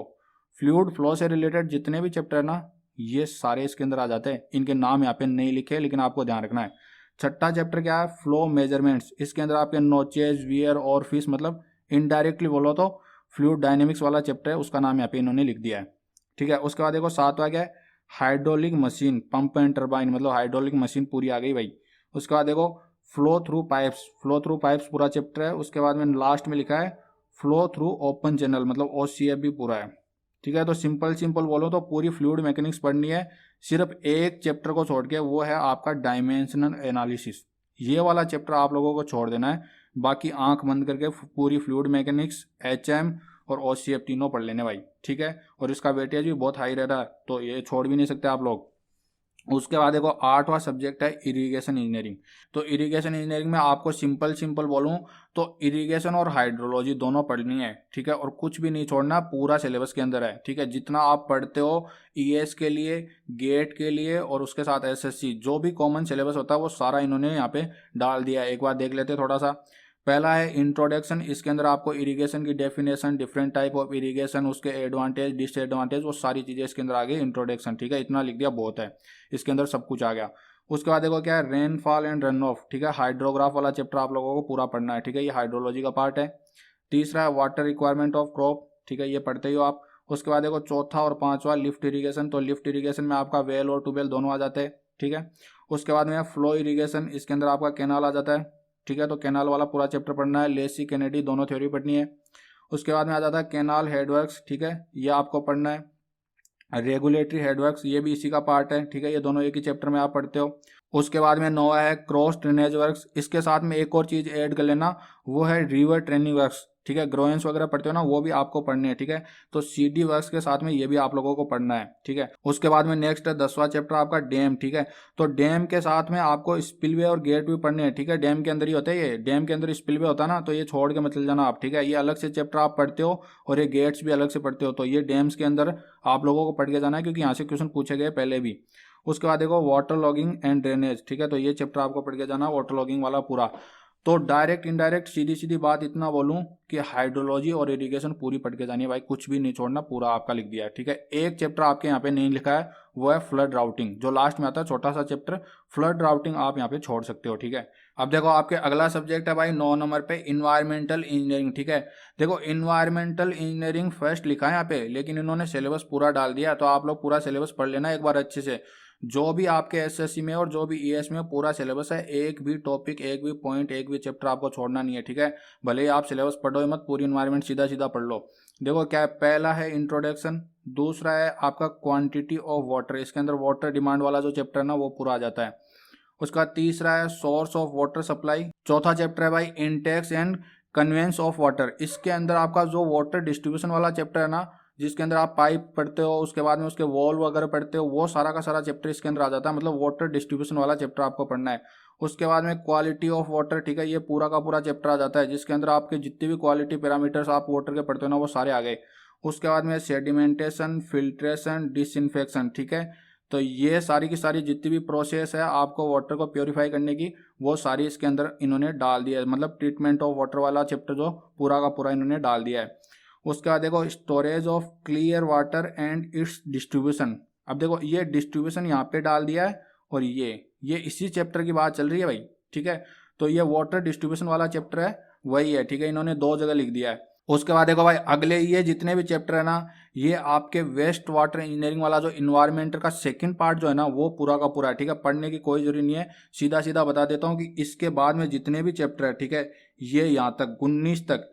Fluid flow से रिलेटेड जितने भी चैप्टर है ना, ये सारे इसके अंदर आ जाते हैं। इनके नाम यहाँ पे नहीं लिखे, लेकिन आपको ध्यान रखना है। छठा चैप्टर क्या है, फ्लो मेजरमेंट्स, इसके अंदर आपके नोचेज, वियर और फिश, मतलब इनडायरेक्टली बोलो तो फ्लूइड डायनेमिक्स वाला चैप्टर है, उसका नाम यहाँ पे इन्होंने लिख दिया है, ठीक है। उसके बाद देखो 7वां क्या है, hydraulic machine, pump and turbine, मतलब हाइड्रोलिक मशीन पूरी आ गई भाई। उसके बाद देखो flow through pipes, flow through pipes पूरा चैप्टर है। उसके बाद में लास्ट में लिखा है फ्लो थ्रू ओपन चैनल, मतलब OCF भी पूरा है, ठीक है। तो सिंपल सिंपल बोलो तो पूरी फ्लूइड मैकेनिक्स पढ़नी है, सिर्फ एक चैप्टर को छोड़ के, वो है आपका डायमेंशनल एनालिसिस। ये वाला चैप्टर आप लोगों को छोड़ देना है, बाकी आंख बंद करके पूरी फ्लूइड मैकेनिक्स, HM और OCF तीनों पढ़ लेने भाई, ठीक है। और इसका वेटेज भी बहुत हाई रह रहा है, तो ये छोड़ भी नहीं सकते आप लोग। उसके बाद देखो 8वां सब्जेक्ट है इरिगेशन इंजीनियरिंग। तो इरिगेशन इंजीनियरिंग में आपको सिंपल सिंपल बोलूं तो इरिगेशन और हाइड्रोलॉजी दोनों पढ़नी है, ठीक है। और कुछ भी नहीं छोड़ना, पूरा सिलेबस के अंदर है, ठीक है। जितना आप पढ़ते हो ES के लिए, गेट के लिए, और उसके साथ SSC, जो भी कॉमन सिलेबस होता है वो सारा इन्होंने यहाँ पे डाल दिया है। एक बार देख लेते हैं थोड़ा सा। पहला है इंट्रोडक्शन, इसके अंदर आपको इरिगेशन की definition, different type of irrigation, उसके एडवांटेज डिसएडवांटेज, वो सारी चीज़ें इसके अंदर आ गई इंट्रोडक्शन, ठीक है। इतना लिख दिया बहुत है, इसके अंदर सब कुछ आ गया। उसके बाद देखो क्या है, रेनफॉल एंड रन ऑफ, ठीक है। हाइड्रोग्राफ वाला चैप्टर आप लोगों को पूरा पढ़ना है, ठीक है, ये हाइड्रोलॉजी का पार्ट है। तीसरा है वाटर रिक्वायरमेंट ऑफ क्रॉप, ठीक है, ये पढ़ते ही हो आप। उसके बाद देखो चौथा और 5वां लिफ्ट इरीगेशन, तो लिफ्ट इरीगेशन में आपका वेल और ट्यूबवेल दोनों आ जाते हैं, ठीक है। उसके बाद में फ्लो इरीगेशन, इसके अंदर आपका कैनाल आ जाता है, ठीक है। तो कैनाल वाला पूरा चैप्टर पढ़ना है, लेसी कैनेडी दोनों थ्योरी पढ़नी है। उसके बाद में आ जाता है कैनाल हेडवर्क्स, ठीक है, ये आपको पढ़ना है। रेगुलेटरी हेडवर्क्स, ये भी इसी का पार्ट है, ठीक है, ये दोनों एक ही चैप्टर में आप पढ़ते हो। उसके बाद में 9वां है क्रॉस ड्रेनेज वर्क्स, इसके साथ में एक और चीज ऐड कर लेना, वो है रिवर ट्रेनिंग वर्क्स, ठीक है। ग्रोइंस वगैरह पढ़ते हो ना, वो भी आपको पढ़ने हैं, ठीक है। तो CD वर्क्स के साथ में ये भी आप लोगों को पढ़ना है, ठीक है। उसके बाद में नेक्स्ट है 10वां चैप्टर आपका डैम, ठीक है। तो डैम के साथ में आपको स्पिलवे और गेट भी पढ़ने हैं, ठीक है। डैम के अंदर ही होता है ये, डैम के अंदर स्पिलवे होता है ना, तो ये छोड़ के मत चल जाना आप, ठीक है। ये अलग से चैप्टर आप पढ़ते हो, और ये गेट्स भी अलग से पढ़ते हो, तो ये डैम्स के अंदर आप लोगों को पढ़ के जाना है, क्योंकि यहाँ से क्वेश्चन पूछे गए पहले भी। उसके बाद देखो वाटर लॉगिंग एंड ड्रेनेज, ठीक है, तो ये चैप्टर आपको पढ़ के जाना, वाटर लॉगिंग वाला पूरा। तो डायरेक्ट इनडायरेक्ट सीधी सीधी बात इतना बोलूं कि हाइड्रोलॉजी और इरिगेशन पूरी पढ़ के जानी है भाई, कुछ भी नहीं छोड़ना, पूरा आपका लिख दिया है, ठीक है। एक चैप्टर आपके यहाँ पे नहीं लिखा है, वो है फ्लड राउटिंग, जो लास्ट में आता है, छोटा सा चैप्टर फ्लड राउटिंग, आप यहाँ पे छोड़ सकते हो, ठीक है। अब देखो आपके अगला सब्जेक्ट है भाई 9 नंबर पे इन्वायरमेंटल इंजीनियरिंग, ठीक है। देखो इन्वायरमेंटल इंजीनियरिंग फर्स्ट लिखा है यहाँ पे, लेकिन इन्होंने सिलेबस पूरा डाल दिया, तो आप लोग पूरा सिलेबस पढ़ लेना एक बार अच्छे से। जो भी आपके एसएससी में और जो भी ईएस में पूरा सिलेबस है, एक भी टॉपिक, एक भी पॉइंट, एक भी चैप्टर आपको छोड़ना नहीं है, ठीक है। भले ही आप सिलेबस पढ़ो मत, पूरी इन्वायरमेंट सीधा सीधा पढ़ लो। देखो क्या है, पहला है इंट्रोडक्शन, दूसरा है आपका क्वांटिटी ऑफ वाटर, इसके अंदर वाटर डिमांड वाला जो चैप्टर है ना वो पूरा आ जाता है। उसका तीसरा है सोर्स ऑफ वाटर सप्लाई, चौथा चैप्टर है भाई intakes and conveyance of water, इसके अंदर आपका जो वाटर डिस्ट्रीब्यूशन वाला चैप्टर है ना, जिसके अंदर आप पाइप पढ़ते हो, उसके बाद में उसके वॉल वगैरह पढ़ते हो, वो सारा का सारा चैप्टर इसके अंदर आ जाता है, मतलब वाटर डिस्ट्रीब्यूशन वाला चैप्टर आपको पढ़ना है। उसके बाद में क्वालिटी ऑफ वाटर, ठीक है, ये पूरा का पूरा चैप्टर आ जाता है, जिसके अंदर आपके जितने भी क्वालिटी पैरामीटर्स आप वाटर के पढ़ते हो ना वो सारे आ गए। उसके बाद में सेडिमेंटेशन, फिल्ट्रेशन, डिसइंफेक्शन, ठीक है। तो ये सारी की सारी जितनी भी प्रोसेस है आपको वाटर को प्योरीफाई करने की, वो सारी इसके अंदर इन्होंने डाल दिया है, मतलब ट्रीटमेंट ऑफ वाटर वाला चैप्टर जो पूरा का पूरा इन्होंने डाल दिया है। उसके बाद देखो storage of clear water and it's distribution, अब देखो ये डिस्ट्रीब्यूशन यहाँ पे डाल दिया है, और ये इसी चैप्टर की बात चल रही है भाई, ठीक है। तो ये वाटर डिस्ट्रीब्यूशन वाला चैप्टर है, वही है, ठीक है, इन्होंने दो जगह लिख दिया है। उसके बाद देखो भाई अगले ये जितने भी चैप्टर है ना, ये आपके वेस्ट वाटर इंजीनियरिंग वाला जो इन्वायरमेंट का सेकंड पार्ट जो है ना वो पूरा का पूरा है, ठीक है। पढ़ने की कोई जरूरी नहीं है, सीधा सीधा बता देता हूँ कि इसके बाद में जितने भी चैप्टर है, ठीक है, ये यहाँ तक 19 तक,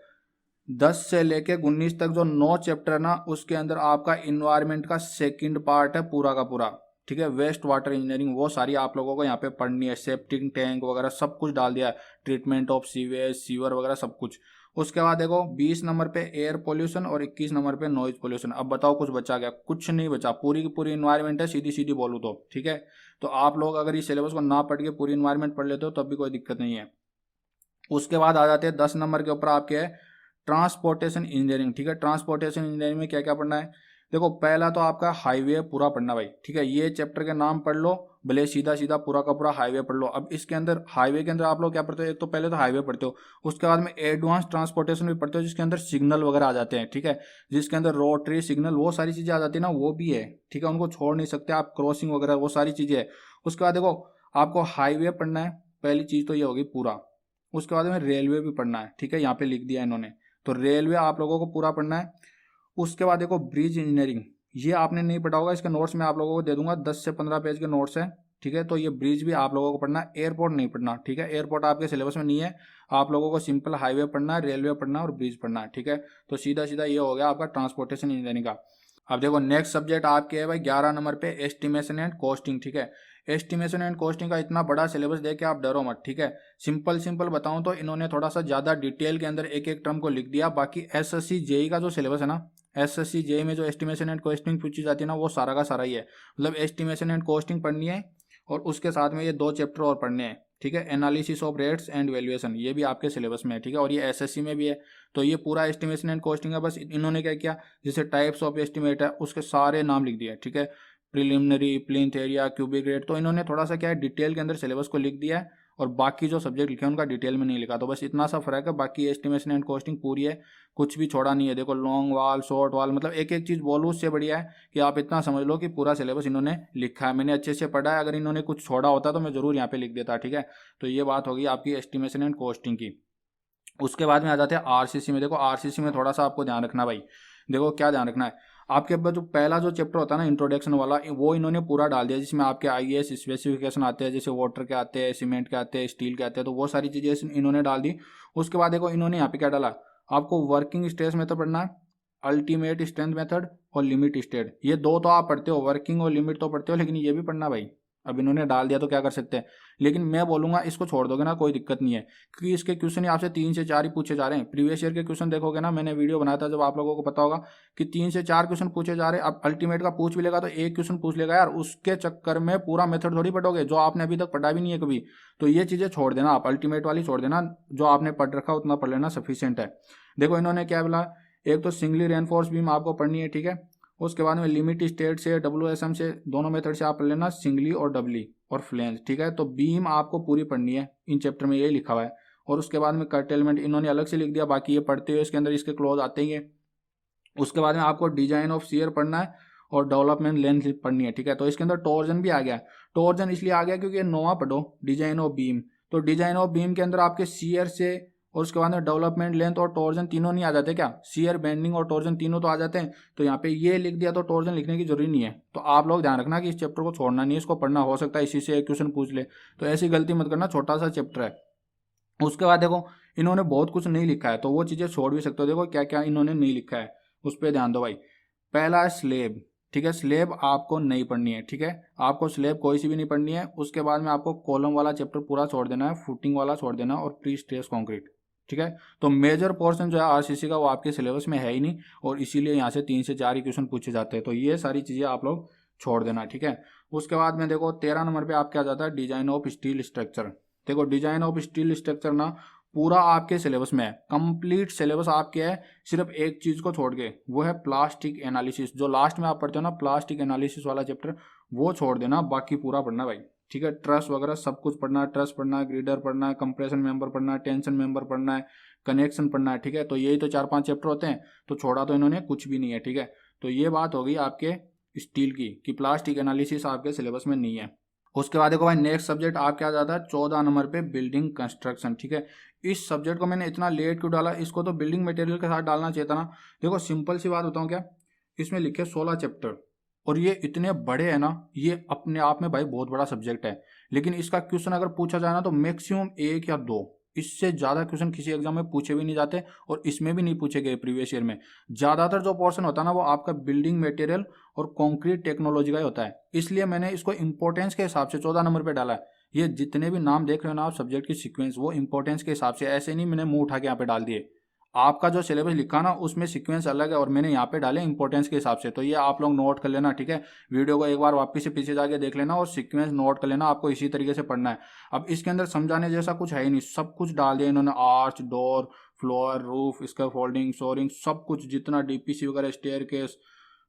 10 से लेके 19 तक जो 9 चैप्टर है ना, उसके अंदर आपका इन्वायरमेंट का सेकंड पार्ट है पूरा का पूरा, ठीक है। वेस्ट वाटर इंजीनियरिंग वो सारी आप लोगों को यहाँ पे पढ़नी है, सेप्टिक टैंक वगैरह सब कुछ डाल दिया है, ट्रीटमेंट ऑफ सीवेज, सीवर वगैरह सब कुछ। उसके बाद देखो 20 नंबर पे एयर पोल्यूशन और 21 नंबर पे नॉइज पोल्यूशन। अब बताओ कुछ बचा गया? कुछ नहीं बचा, पूरी की पूरी इन्वायरमेंट है, सीधी सीधी बोलूँ तो, ठीक है। तो आप लोग अगर इस सिलेबस को ना पढ़ के पूरी इन्वायरमेंट पढ़ लेते हो तब भी कोई दिक्कत नहीं है। उसके बाद आ जाते हैं 10 नंबर के ऊपर आपके है ट्रांसपोर्टेशन इंजीनियरिंग, ठीक है। ट्रांसपोर्टेशन इंजीनियरिंग में क्या क्या पढ़ना है? देखो पहला तो आपका हाईवे पूरा पढ़ना भाई, ठीक है, ये चैप्टर के नाम पढ़ लो, भले सीधा सीधा पूरा का पूरा हाईवे पढ़ लो। अब इसके अंदर हाईवे के अंदर आप लोग क्या पढ़ते हो? एक तो पहले तो हाईवे पढ़ते हो, उसके बाद में एडवांस ट्रांसपोर्टेशन भी पढ़ते हो, जिसके अंदर सिग्नल वगैरह आ जाते हैं, ठीक है, जिसके अंदर रोटरी सिग्नल वो सारी चीजें आ जाती है ना, वो भी है, ठीक है, उनको छोड़ नहीं सकते आप, क्रॉसिंग वगैरह वो सारी चीजें है। उसके बाद देखो आपको हाईवे पढ़ना है, पहली चीज तो ये होगी पूरा। उसके बाद में रेलवे भी पढ़ना है, ठीक है, यहाँ पे लिख दिया इन्होंने, तो रेलवे आप लोगों को पूरा पढ़ना है। उसके बाद देखो ब्रिज इंजीनियरिंग, ये आपने नहीं पढ़ा होगा, इसके नोट्स मैं आप लोगों को दे दूंगा, 10 से 15 पेज के नोट्स हैं, ठीक है। तो ये ब्रिज भी आप लोगों को पढ़ना है, एयरपोर्ट नहीं पढ़ना, ठीक है, एयरपोर्ट आपके सिलेबस में नहीं है, आप लोगों को सिंपल हाईवे पढ़ना है, रेलवे पढ़ना है और ब्रिज पढ़ना है, ठीक है। तो सीधा सीधा ये हो गया आपका ट्रांसपोर्टेशन इंजीनियरिंग का। अब देखो नेक्स्ट सब्जेक्ट आपके है भाई 11 नंबर पे एस्टिमेशन एंड कॉस्टिंग, ठीक है। एस्टिमेशन एंड कॉस्टिंग का इतना बड़ा सिलेबस देख के आप डरो मत, ठीक है। सिंपल सिंपल बताऊं तो इन्होंने थोड़ा सा ज्यादा डिटेल के अंदर एक एक टर्म को लिख दिया, बाकी एसएससी जेई का जो सिलेबस है ना, एसएससी जेई में जो एस्टिमेशन एंड कॉस्टिंग पूछी जाती है ना, वो सारा का सारा ही है, मतलब एस्टिमेशन एंड कॉस्टिंग पढ़नी है, और उसके साथ में ये 2 चैप्टर और पढ़ने हैं, ठीक है। Analysis of rates and valuation, ये भी आपके सिलेबस में है, ठीक है, और ये एसएससी में भी है। तो ये पूरा एस्टिमेशन एंड कॉस्टिंग है, बस इन्होंने क्या किया, जैसे टाइप्स ऑफ एस्टिमेट है उसके सारे नाम लिख दिए, ठीक है, preliminary, plinth area, cubic rate, तो इन्होंने थोड़ा सा क्या है डिटेल के अंदर सिलेबस को लिख दिया है, और बाकी जो सब्जेक्ट लिखे हैं उनका डिटेल में नहीं लिखा, तो बस इतना सा फर्क है, बाकी एस्टिमेशन एंड कॉस्टिंग पूरी है, कुछ भी छोड़ा नहीं है। देखो लॉन्ग वाल, शॉर्ट वाल, मतलब एक एक चीज बोलूँ उससे बढ़िया है कि आप इतना समझ लो कि पूरा सिलेबस इन्होंने लिखा है, मैंने अच्छे से पढ़ा है, अगर इन्होंने कुछ छोड़ा होता तो मैं जरूर यहाँ पे लिख देता, ठीक है। तो ये बात होगी आपकी एस्टिमेशन एंड कॉस्टिंग की। उसके बाद में आ जाते हैं आरसीसी में। देखो आरसीसी में थोड़ा सा आपको ध्यान रखना भाई, देखो क्या ध्यान रखना है, आपके पास जो पहला जो चैप्टर होता है ना इंट्रोडक्शन वाला, वो इन्होंने पूरा डाल दिया, जिसमें आपके आईएएस स्पेसिफिकेशन आते हैं, जैसे वाटर के आते हैं, सीमेंट के आते हैं, स्टील के आते हैं, तो वो सारी चीजें इन्होंने डाल दी। उसके बाद देखो इन्होंने यहाँ पे क्या डाला, आपको वर्किंग स्ट्रेस मेथड पढ़ना है, अल्टीमेट स्ट्रेंथ मेथड और लिमिट स्टेट, ये 2 तो आप पढ़ते हो, वर्किंग और लिमिट तो पढ़ते हो, लेकिन ये भी पढ़ना भाई, अब इन्होंने डाल दिया तो क्या कर सकते हैं। लेकिन मैं बोलूंगा इसको छोड़ दोगे ना कोई दिक्कत नहीं है, क्योंकि इसके क्वेश्चन ही आपसे 3 से 4 ही पूछे जा रहे हैं। प्रीवियस ईयर के क्वेश्चन देखोगे ना, मैंने वीडियो बनाया था जब, आप लोगों को पता होगा कि 3 से 4 क्वेश्चन पूछे जा रहे हैं। अब अल्टीमेट का पूछ भी लेगा तो एक क्वेश्चन पूछ लेगा यार, उसके चक्कर में पूरा मेथड थोड़ी पढ़ोगे जो आपने अभी तक पढ़ा भी नहीं है कभी। तो ये चीजें छोड़ देना, आप अल्टीमेट वाली छोड़ देना, जो आपने पढ़ रखा उतना पढ़ लेना सफिशियंट है। देखो इन्होंने क्या बोला, एक तो सिंगली रेनफोर्स बीम आपको पढ़नी है, ठीक है। उसके बाद में लिमिट स्टेट से, WSM से, दोनों मेथड से आप पढ़ लेना, सिंगली और डबली और फ्लेंज, ठीक है। तो बीम आपको पूरी पढ़नी है, इन चैप्टर में यही लिखा हुआ है। और उसके बाद में कर्टेलमेंट इन्होंने अलग से लिख दिया, बाकी ये पढ़ते हुए इसके अंदर इसके क्लोज आते ही है। उसके बाद में आपको डिजाइन ऑफ शियर पढ़ना है और डेवलपमेंट लेंथ पढ़नी है, ठीक है। तो इसके अंदर टॉर्जन भी आ गया। टॉर्जन इसलिए आ गया क्योंकि ये नोवा पढ़ो, डिजाइन ऑफ बीम। तो डिजाइन ऑफ बीम के अंदर आपके शियर से और उसके बाद में डेवलपमेंट लेंथ और टॉर्जन तीनों नहीं आ जाते क्या? शियर, बेंडिंग और टॉर्जन तीनों तो आ जाते हैं। तो यहाँ पे ये लिख दिया तो टॉर्जन लिखने की जरूरी नहीं है। तो आप लोग ध्यान रखना कि इस चैप्टर को छोड़ना नहीं है, इसको पढ़ना, हो सकता है इसी से एक क्वेश्चन पूछ ले, तो ऐसी गलती मत करना, छोटा सा चैप्टर है। उसके बाद देखो इन्होंने बहुत कुछ नहीं लिखा है, तो वो चीजें छोड़ भी सकते हो। देखो क्या क्या इन्होंने नहीं लिखा है, उस पर ध्यान दो भाई। पहला है स्लेब, ठीक है। स्लेब आपको नहीं पढ़नी है, ठीक है। आपको स्लेब कोई सी भी नहीं पढ़नी है। उसके बाद में आपको कॉलम वाला चैप्टर पूरा छोड़ देना है, फुटिंग वाला छोड़ देना और प्री स्ट्रेस कंक्रीट, ठीक है। तो मेजर पोर्शन जो है आरसीसी का वो आपके सिलेबस में है ही नहीं, और इसीलिए यहाँ से 3 से 4 ही क्वेश्चन पूछे जाते हैं। तो ये सारी चीजें आप लोग छोड़ देना, ठीक है। उसके बाद में देखो 13 नंबर पे आपके आ जाता है डिजाइन ऑफ स्टील स्ट्रक्चर। देखो डिजाइन ऑफ स्टील स्ट्रक्चर ना पूरा आपके सिलेबस में है, कंप्लीट सिलेबस आपके है, सिर्फ एक चीज को छोड़ के, वो है प्लास्टिक एनालिसिस। जो लास्ट में आप पढ़ते हो ना प्लास्टिक एनालिसिस वाला चैप्टर, वो छोड़ देना, बाकी पूरा पढ़ना भाई, ठीक है। ट्रस वगैरह सब कुछ पढ़ना है, ट्रस पढ़ना है, ग्रीडर पढ़ना है, कंप्रेशन मेंबर पढ़ना है, टेंशन मेंबर पढ़ना है, कनेक्शन पढ़ना है, ठीक है। तो यही तो 4-5 चैप्टर होते हैं, तो छोड़ा तो इन्होंने कुछ भी नहीं है, ठीक है। तो ये बात होगी आपके स्टील की कि प्लास्टिक एनालिसिस आपके सिलेबस में नहीं है। उसके बाद देखो भाई नेक्स्ट सब्जेक्ट आपके आ जाता है 14 नंबर पे बिल्डिंग कंस्ट्रक्शन, ठीक है। इस सब्जेक्ट को मैंने इतना लेट क्यों डाला, इसको तो बिल्डिंग मटेरियल के साथ डालना चाहिए था ना। देखो सिंपल सी बात बताऊं क्या, इसमें लिखे 16 चैप्टर और ये इतने बड़े हैं ना, ये अपने आप में भाई बहुत बड़ा सब्जेक्ट है। लेकिन इसका क्वेश्चन अगर पूछा जाए ना तो मैक्सिमम 1 या 2, इससे ज्यादा क्वेश्चन किसी एग्जाम में पूछे भी नहीं जाते, और इसमें भी नहीं पूछे गए प्रीवियस ईयर में। ज्यादातर जो पोर्शन होता है ना वो आपका बिल्डिंग मटेरियल और कंक्रीट टेक्नोलॉजी का ही होता है, इसलिए मैंने इसको इंपॉर्टेंस के हिसाब से 14 नंबर पे डाला है। ये जितने भी नाम देख रहे हो ना आप सब्जेक्ट की सीक्वेंस, वो इंपॉर्टेंस के हिसाब से, ऐसे नहीं मैंने मुंह उठा के यहाँ पे डाल दिए। आपका जो सिलेबस लिखा ना उसमें सीक्वेंस अलग है और मैंने यहाँ पे डाले इंपॉर्टेंस के हिसाब से। तो ये आप लोग नोट कर लेना, ठीक है। वीडियो को एक बार वापस से पीछे जाके देख लेना और सीक्वेंस नोट कर लेना, आपको इसी तरीके से पढ़ना है। अब इसके अंदर समझाने जैसा कुछ है ही नहीं, सब कुछ डाल दिया इन्होंने, arch, door, floor, roof, scaffolding, shoring, सब कुछ, जितना डीपीसी वगैरह, स्टेयरकेस,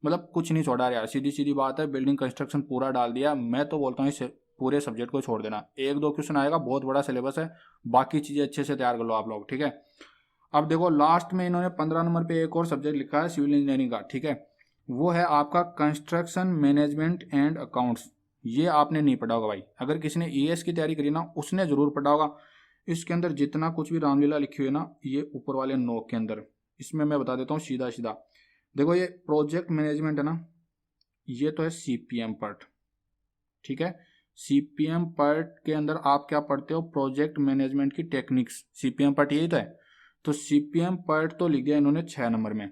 मतलब कुछ नहीं छोड़ा यार। सीधी सीधी बात है, बिल्डिंग कंस्ट्रक्शन पूरा डाल दिया। मैं तो बोलता हूँ इस पूरे सब्जेक्ट को छोड़ देना, 1-2 क्वेश्चन आएगा, बहुत बड़ा सिलेबस है, बाकी चीजें अच्छे से तैयार कर लो आप लोग, ठीक है। अब देखो लास्ट में इन्होंने 15 नंबर पे एक और सब्जेक्ट लिखा है सिविल इंजीनियरिंग का, ठीक है। वो है आपका कंस्ट्रक्शन मैनेजमेंट एंड अकाउंट्स। ये आपने नहीं पढ़ा होगा भाई, अगर किसी ने ईएस की तैयारी करी ना उसने जरूर पढ़ा होगा। इसके अंदर जितना कुछ भी रामलीला लिखी हुई है ना, ये ऊपर वाले नोक के अंदर, इसमें मैं बता देता हूँ सीधा सीधा। देखो ये प्रोजेक्ट मैनेजमेंट है ना, ये तो है सीपीएम पार्ट, ठीक है। सीपीएम पार्ट के अंदर आप क्या पढ़ते हो, प्रोजेक्ट मैनेजमेंट की टेक्निक्स, सीपीएम पार्ट यही तो है। तो सीपीएम पार्ट तो लिख दिया इन्होंने 6 नंबर में।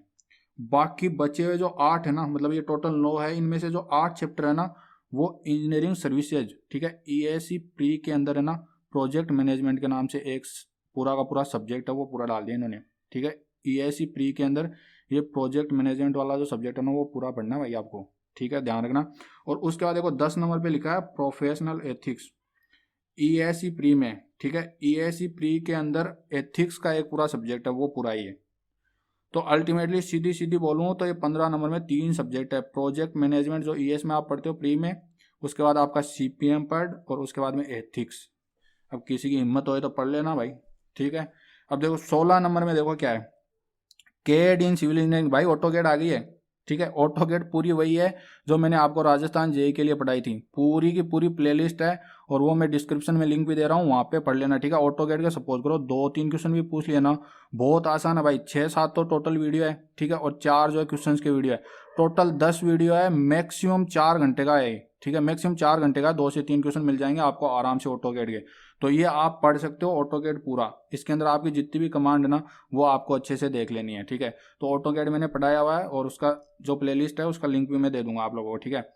बाकी बचे हुए जो 8 है ना, मतलब ये टोटल 9 है, इनमें से जो 8 चैप्टर है ना वो इंजीनियरिंग सर्विसेज, ठीक है। ईएसी प्री के अंदर है ना प्रोजेक्ट मैनेजमेंट के नाम से एक पूरा का पूरा सब्जेक्ट है, वो पूरा डाल दिया इन्होंने, ठीक है। ईएसी प्री के अंदर ये प्रोजेक्ट मैनेजमेंट वाला जो सब्जेक्ट है ना वो पूरा पढ़ना है भाई आपको, ठीक है, ध्यान रखना। और उसके बाद देखो 10 नंबर पे लिखा है प्रोफेशनल एथिक्स, ईएसी प्री में, ठीक है। ईएसी प्री के अंदर एथिक्स का एक पूरा सब्जेक्ट है, वो पूरा ही है। तो अल्टीमेटली सीधी सीधी बोलूँ तो ये 15 नंबर में 3 सब्जेक्ट है, प्रोजेक्ट मैनेजमेंट जो ईएस में आप पढ़ते हो प्री में, उसके बाद आपका सीपीएम पार्ट और उसके बाद में एथिक्स। अब किसी की हिम्मत हो तो पढ़ लेना भाई, ठीक है। अब देखो 16 नंबर में देखो क्या है, केड इन सिविल इंजीनियरिंग, भाई ऑटोकेड आ गई है, ठीक है। ऑटोकेड पूरी वही है जो मैंने आपको राजस्थान जेईई के लिए पढ़ाई थी, पूरी की पूरी प्लेलिस्ट है, और वो मैं डिस्क्रिप्शन में लिंक भी दे रहा हूँ, वहाँ पे पढ़ लेना, ठीक है। ऑटोकेड का सपोज करो 2-3 क्वेश्चन भी पूछ लिया ना, बहुत आसान है भाई। 6-7 तो टोटल वीडियो है, ठीक है, और 4 जो है क्वेश्चन के वीडियो है, टोटल 10 वीडियो है, मैक्सिमम 4 घंटे का है, ठीक है, मैक्सिमम 4 घंटे का, 2 से 3 क्वेश्चन मिल जाएंगे आपको आराम से ऑटोकेड के। तो ये आप पढ़ सकते हो ऑटोकेड पूरा, इसके अंदर आपकी जितनी भी कमांड है ना वो आपको अच्छे से देख लेनी है, ठीक है। तो ऑटोकेड मैंने पढ़ाया हुआ है और उसका जो प्लेलिस्ट है उसका लिंक भी मैं दे दूंगा आप लोगों को, ठीक है।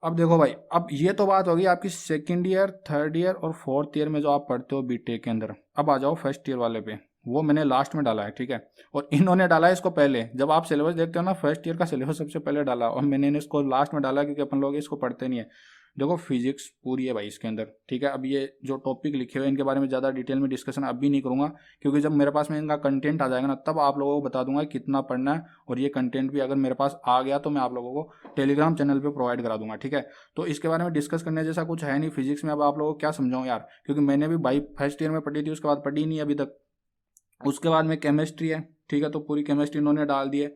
अब देखो भाई, अब ये तो बात होगी आपकी सेकंड ईयर, थर्ड ईयर और फोर्थ ईयर में जो आप पढ़ते हो बीटेक के अंदर। अब आ जाओ फर्स्ट ईयर वाले पे, वो मैंने लास्ट में डाला है, ठीक है। और इन्होंने डाला है इसको पहले, जब आप सिलेबस देखते हो ना फर्स्ट ईयर का सिलेबस सबसे पहले डाला, और मैंने इसको लास्ट में डाला क्योंकि अपन लोग इसको पढ़ते नहीं है। देखो फिजिक्स पूरी है भाई इसके अंदर, ठीक है। अब ये जो टॉपिक लिखे हुए हैं इनके बारे में ज़्यादा डिटेल में डिस्कशन अभी नहीं करूँगा, क्योंकि जब मेरे पास में इनका कंटेंट आ जाएगा ना तब आप लोगों को बता दूंगा कितना पढ़ना है। और ये कंटेंट भी अगर मेरे पास आ गया तो मैं आप लोगों को टेलीग्राम चैनल पर प्रोवाइड करा दूंगा, ठीक है। तो इसके बारे में डिस्कस करने जैसा कुछ है नहीं फिजिक्स में। अब आप लोगों को क्या समझाऊँ यार, क्योंकि मैंने भी भाई फर्स्ट ईयर में पढ़ी थी, उसके बाद पढ़ी नहीं अभी तक। उसके बाद में केमिस्ट्री है, ठीक है, तो पूरी केमिस्ट्री इन्होंने डाल दी है।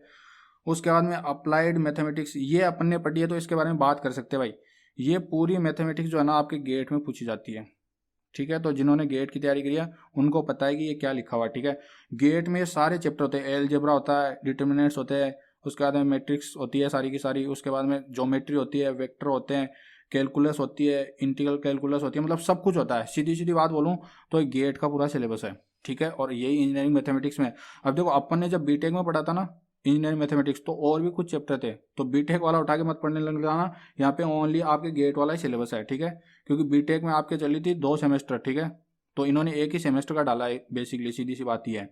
उसके बाद में अप्लाइड मैथमेटिक्स, ये अपन ने पढ़ी है तो इसके बारे में बात कर सकते हैं भाई। ये पूरी मैथमेटिक्स जो है ना आपके गेट में पूछी जाती है, ठीक है। तो जिन्होंने गेट की तैयारी करी है उनको पता है कि ये क्या लिखा हुआ है, ठीक है। गेट में ये सारे चैप्टर होते हैं, एलजेब्रा होता है, डिटर्मिनेंट्स होते हैं, उसके बाद में मैट्रिक्स होती है सारी की सारी, उसके बाद में ज्योमेट्री होती है, वेक्टर होते हैं, कैलकुलस होती है, इंटीग्रल कैलकुलस होती है, मतलब सब कुछ होता है। सीधी सीधी बात बोलूँ तो ये गेट का पूरा सिलेबस है, ठीक है। और यही इंजीनियरिंग मैथमेटिक्स में। अब देखो अपन ने जब बीटेक में पढ़ा था ना इंजीनियरिंग मैथमेटिक्स, तो और भी कुछ चैप्टर थे, तो बीटेक वाला उठा के मत पढ़ने लग जाना। यहाँ पे ओनली आपके गेट वाला ही सिलेबस है, ठीक है। क्योंकि बीटेक में आपके चली थी 2 सेमेस्टर, ठीक है, तो इन्होंने एक ही सेमेस्टर का डाला है बेसिकली, सीधी सी बात ही है।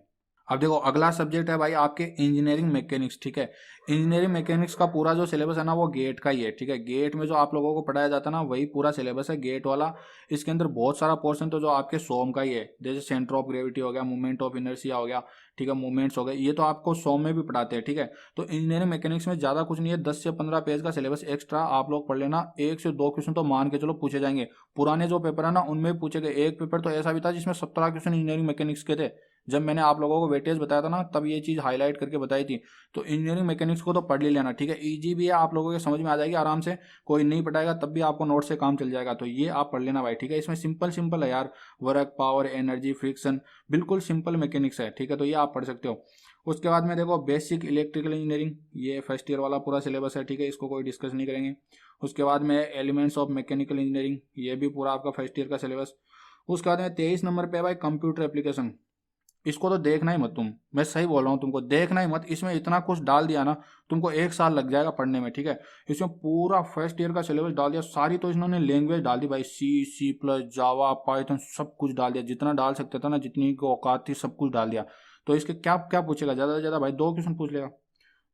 अब देखो अगला सब्जेक्ट है भाई आपके इंजीनियरिंग मैकेनिक्स, ठीक है। इंजीनियरिंग मैकेनिक्स का पूरा जो सिलेबस है ना वो गेट का ही है, ठीक है। गेट में जो आप लोगों को पढ़ाया जाता है ना वही पूरा सिलेबस है गेट वाला। इसके अंदर बहुत सारा पोर्शन तो जो आपके सोम का ही है, जैसे सेंटर ऑफ ग्रेविटी हो गया, मूवमेंट ऑफ इनर्शिया हो गया, ठीक है, मूवमेंट्स हो गए, ये तो आपको सोम में भी पढ़ाते हैं, ठीक है। तो इंजीनियरिंग मैकेनिक्स में ज़्यादा कुछ नहीं है, 10 से 15 पेज का सिलेबस एक्स्ट्रा आप लोग पढ़ लेना। 1 से 2 क्वेश्चन तो मान के चलो पूछे जाएंगे। पुराने जो पेपर है ना उनमें पूछे गए। एक पेपर तो ऐसा भी था जिसमें 17 क्वेश्चन इंजीनियरिंग मैकेनिक्स के थे। जब मैंने आप लोगों को वेटेज बताया था ना तब ये चीज़ हाईलाइट करके बताई थी। तो इंजीनियरिंग मैकेनिक्स को तो पढ़ ही लेना, ठीक है। ईजी भी है, आप लोगों के समझ में आ जाएगी आराम से। कोई नहीं पढ़ाएगा तब भी आपको नोट से काम चल जाएगा, तो ये आप पढ़ लेना भाई, ठीक है। इसमें सिंपल सिंपल है यार, वर्क, पावर, एनर्जी, फ्रिक्शन, बिल्कुल सिंपल मैकेनिक्स है, ठीक है। तो ये आप पढ़ सकते हो। उसके बाद में देखो बेसिक इलेक्ट्रिकल इंजीनियरिंग, ये फर्स्ट ईयर वाला पूरा सिलेबस है, ठीक है, इसको कोई डिस्कस नहीं करेंगे। उसके बाद में एलिमेंट्स ऑफ मैकेनिकल इंजीनियरिंग, ये भी पूरा आपका फर्स्ट ईयर का सिलेबस। उसके बाद में 23 नंबर पे है भाई कंप्यूटर एप्लीकेशन। इसको तो देखना ही मत तुम, मैं सही बोल रहा हूँ, तुमको देखना ही मत। इसमें इतना कुछ डाल दिया ना तुमको 1 साल लग जाएगा पढ़ने में, ठीक है। इसमें पूरा फर्स्ट ईयर का सिलेबस डाल दिया, सारी तो इन्होंने लैंग्वेज डाल दी भाई, सी प्लस, जावा, पाइथन, सब कुछ डाल दिया, जितना डाल सकता था ना, जितनी को औकात थी सब कुछ डाल दिया। तो इसके क्या क्या पूछेगा, ज़्यादा से ज़्यादा भाई 2 क्वेश्चन पूछ लेगा,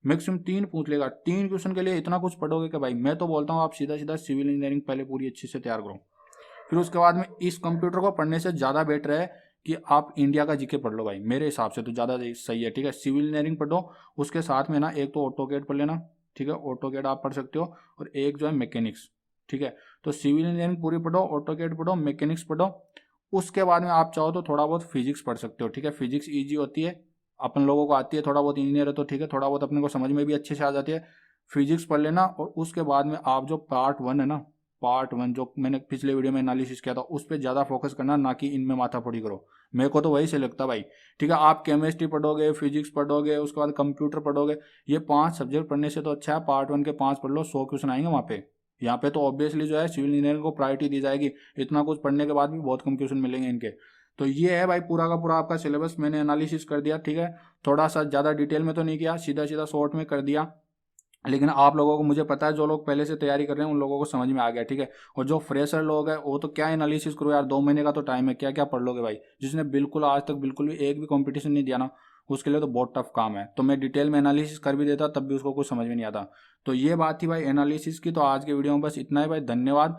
मैक्सिमम 3 पूछ लेगा। 3 क्वेश्चन के लिए इतना कुछ पढ़ोगे कि भाई मैं तो बोलता हूँ आप सीधा सीधा सिविल इंजीनियरिंग पहले पूरी अच्छे से तैयार करो। फिर उसके बाद में इस कंप्यूटर को पढ़ने से ज़्यादा बेटर है कि आप इंडिया का जीके पढ़ लो भाई, मेरे हिसाब से तो ज़्यादा सही है, ठीक है। सिविल इंजीनियरिंग पढ़ो, उसके साथ में ना एक तो ऑटोकेड पढ़ लेना, ठीक है, ऑटोकेड आप पढ़ सकते हो, और एक जो है मैकेनिक्स, ठीक है। तो सिविल इंजीनियरिंग पूरी पढ़ो, ऑटोकेड पढ़ो, मैकेनिक्स पढ़ो। उसके बाद में आप चाहो तो थोड़ा बहुत फिजिक्स पढ़ सकते हो, ठीक है। फिजिक्स ईजी होती है, अपन लोगों को आती है, थोड़ा बहुत इंजीनियर है तो ठीक है, थोड़ा बहुत अपने को समझ में भी अच्छे से आ जाती है। फिजिक्स पढ़ लेना, और उसके बाद में आप जो पार्ट 1 है ना, पार्ट 1 जो मैंने पिछले वीडियो में एनालिसिस किया था उस पर ज़्यादा फोकस करना, ना कि इनमें माथापड़ी करो। मेरे को तो वही से लगता भाई, ठीक है। आप केमिस्ट्री पढ़ोगे, फिजिक्स पढ़ोगे, उसके बाद कंप्यूटर पढ़ोगे, ये 5 सब्जेक्ट पढ़ने से तो अच्छा है पार्ट 1 के 5 पढ़ लो, 100 क्वेश्चन आएंगे वहाँ पे। यहाँ पे तो ऑब्वियसली जो है सिविल इंजीनियरिंग को प्रायोरिटी दी जाएगी, इतना कुछ पढ़ने के बाद भी बहुत कम क्वेश्चन मिलेंगे इनके। तो ये है भाई पूरा का पूरा आपका सिलेबस, मैंने एनालिसिस कर दिया, ठीक है। थोड़ा सा ज़्यादा डिटेल में तो नहीं किया, सीधा सीधा शॉर्ट में कर दिया, लेकिन आप लोगों को, मुझे पता है जो लोग पहले से तैयारी कर रहे हैं उन लोगों को समझ में आ गया, ठीक है। और जो फ्रेशर लोग हैं वो तो क्या एनालिसिस करो यार, 2 महीने का तो टाइम है, क्या क्या पढ़ लोगे भाई। जिसने बिल्कुल आज तक बिल्कुल भी एक भी कंपटीशन नहीं दिया ना, उसके लिए तो बहुत टफ काम है। तो मैं डिटेल में एनालिसिस कर भी देता तब भी उसको कुछ समझ में नहीं आता। तो ये बात थी भाई एनालिसिस की। तो आज के वीडियो में बस इतना ही भाई, धन्यवाद।